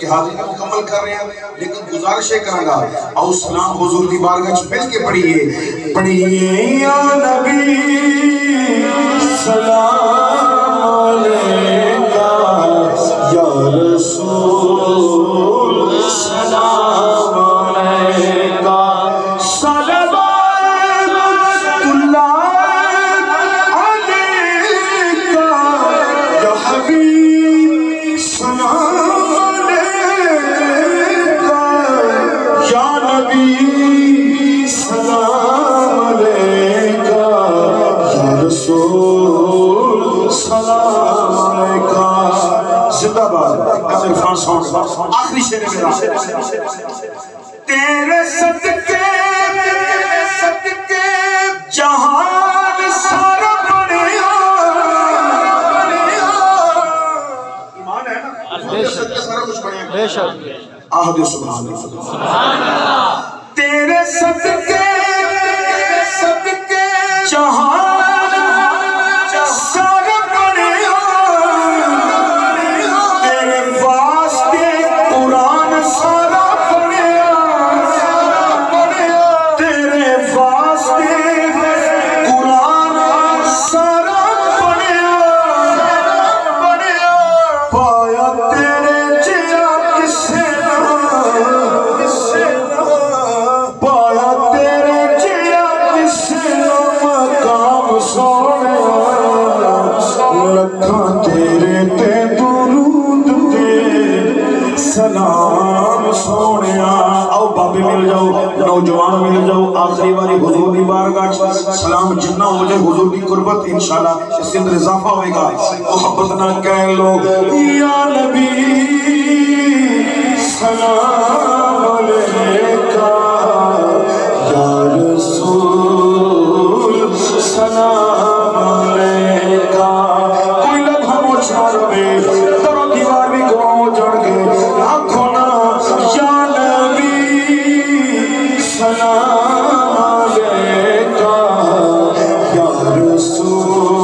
کہ حاضری میں مکمل کر رہے ہیں لیکن گزارشیں کروں گا اور سلام حضور دی بارگاہ وچ مل کے پڑھیے یا نبی سلام علیکہ یا رسول سلام علیکہ صلوات اللہ علیکہ یا حبیب سلام علیکہ یا نبی سلام علیکہ یا رسول سلام علیکہ زندہ باد عرفان سانگ آخری شعر میرا تیرے صدقے جہان سارا بنیا ایمان ہے نا سارا کچھ بنیا بے شک آہد سبحان اللہ تیرے صدقے جہان سارا بنیا تیرے واسطے قرآن سارا بنیا تیرے واسطے قرآن سارا بنیا پایا تیرے جیا کسے پایا تیرے جیا کسے مقام سونے لکھاں تیرے تے درود دے سلام سونے آؤ بابے مل جاؤ نوجوان مل جاؤ آخری باری حضور دی بارگاہ سلام جتنا ہو جائے حضور دی قربت انشاءاللہ اس کے اندر اضافہ ہوئے گا محبت نہ کہہ لو یا نبی سلام علیکہ یا رسول سلام علیکہ کوئی لمحہ موچھا روے ترو دیوار بھی گواہ جڑ گئے آنکھوں نا یا نبی سلام علیکہ یا رسول